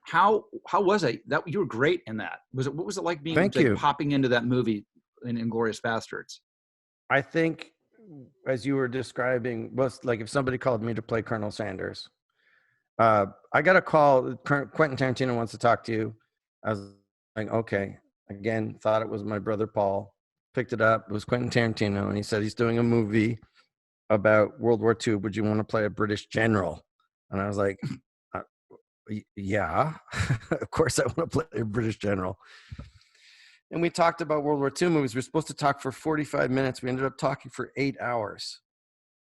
how was it that you were great in that? What was it like being popping into that movie in Inglourious Basterds? I think, as you were describing, was like if somebody called me to play Colonel Sanders. I got a call. Quentin Tarantino wants to talk to you. I was like, okay. Again, thought it was my brother Paul. Picked it up. It was Quentin Tarantino, and he said he's doing a movie about World War II. Would you want to play a British general? And I was like, yeah, of course I want to play a British general. And we talked about World War II movies. We were supposed to talk for 45 minutes. We ended up talking for 8 hours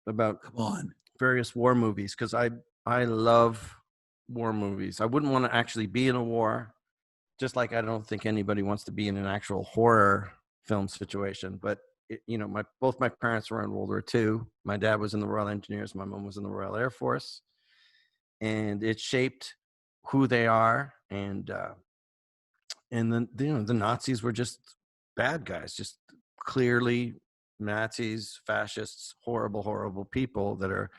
about various war movies, because I love war movies. I wouldn't want to actually be in a war, just like I don't think anybody wants to be in an actual horror film situation. But both my parents were in World War II. My dad was in the Royal Engineers. My mom was in the Royal Air Force, and it shaped who they are. And then the Nazis were just bad guys, just clearly Nazis, fascists, horrible people that are,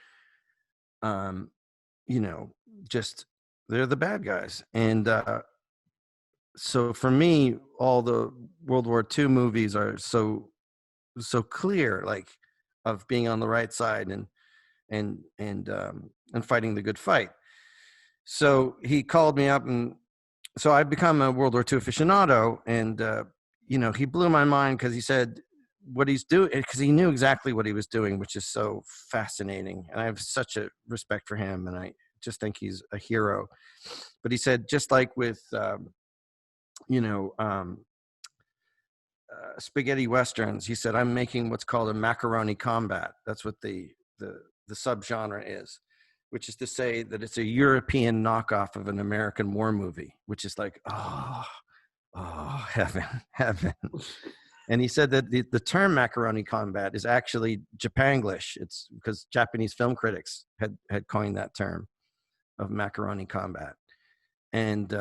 just they're the bad guys. And so for me, all the World War II movies are so clear, like of being on the right side and fighting the good fight. So he called me up, and so I've become a World War II aficionado. And he blew my mind, because he said what he's doing, because he knew exactly what he was doing, which is so fascinating. And I have such a respect for him, and I just think he's a hero. But he said, just like with spaghetti westerns, he said, I'm making what's called a macaroni combat. That's what the subgenre is, which is to say that it's a European knockoff of an American war movie, which is like, oh, heaven. And he said that the term macaroni combat is actually Japanglish. It's because Japanese film critics had coined that term of macaroni combat. And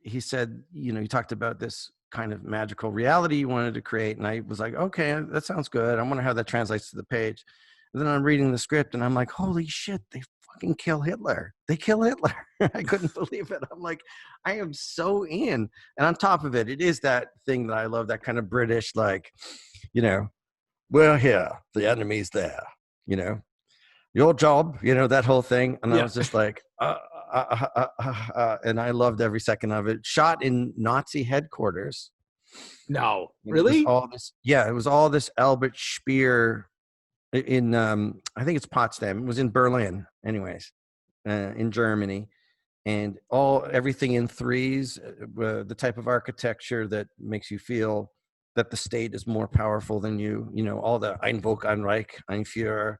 he said, he talked about this kind of magical reality you wanted to create. And I was like, okay, that sounds good. I wonder how that translates to the page. And then I'm reading the script, and I'm like, holy shit, they fucking kill Hitler. They kill Hitler. I couldn't believe it. I'm like, I am so in. And on top of it, it is that thing that I love, that kind of British, like, we're here, the enemy's there, your job, that whole thing. And I was just like, and I loved every second of it. Shot in Nazi headquarters. No, really? It was all this Albert Speer in, I think it's Potsdam. It was in Berlin, anyways, in Germany. And everything in threes, the type of architecture that makes you feel that the state is more powerful than you. All the Ein Volk, ein Reich, ein Führer,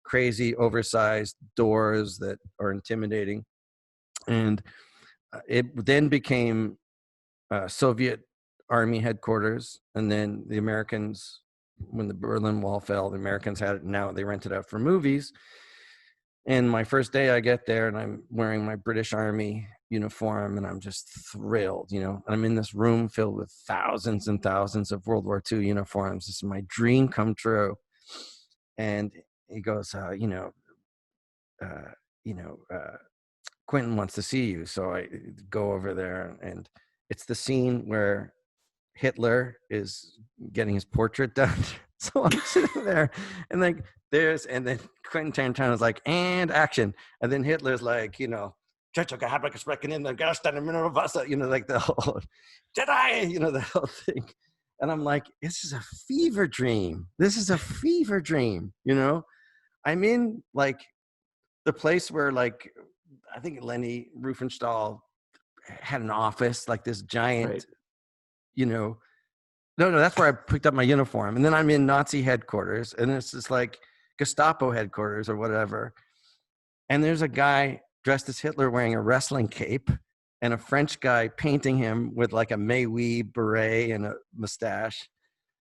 crazy oversized doors that are intimidating. And it then became Soviet army headquarters. And then the Americans, when the Berlin Wall fell, the Americans had it. Now they rent it out for movies. And my first day I get there, and I'm wearing my British Army uniform, and I'm just thrilled, I'm in this room filled with thousands and thousands of World War II uniforms. This is my dream come true. And he goes, Quentin wants to see you. So I go over there, and it's the scene where Hitler is getting his portrait done. So I'm sitting there, and like and then Quentin Tarantino's like, and action. And then Hitler's like, like the whole Jedi, the whole thing. And I'm like, this is a fever dream. I'm in like the place where, like, I think Leni Riefenstahl had an office, like this giant, No, that's where I picked up my uniform. And then I'm in Nazi headquarters, and it's just like Gestapo headquarters or whatever. And there's a guy dressed as Hitler wearing a wrestling cape, and a French guy painting him with like a Maui beret and a mustache.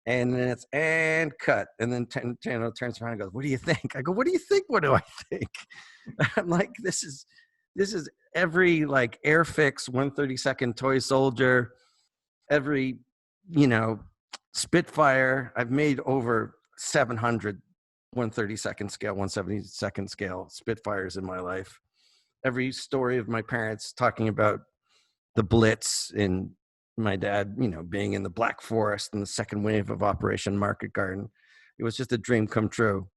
And then and cut. And then Tarantino turns around and goes, what do you think? I go, what do you think? What do I think? I'm like, this is every like Airfix 132nd toy soldier, every, Spitfire. I've made over 700 132nd scale, 172nd scale Spitfires in my life. Every story of my parents talking about the Blitz, and my dad, being in the Black Forest and the second wave of Operation Market Garden. It was just a dream come true.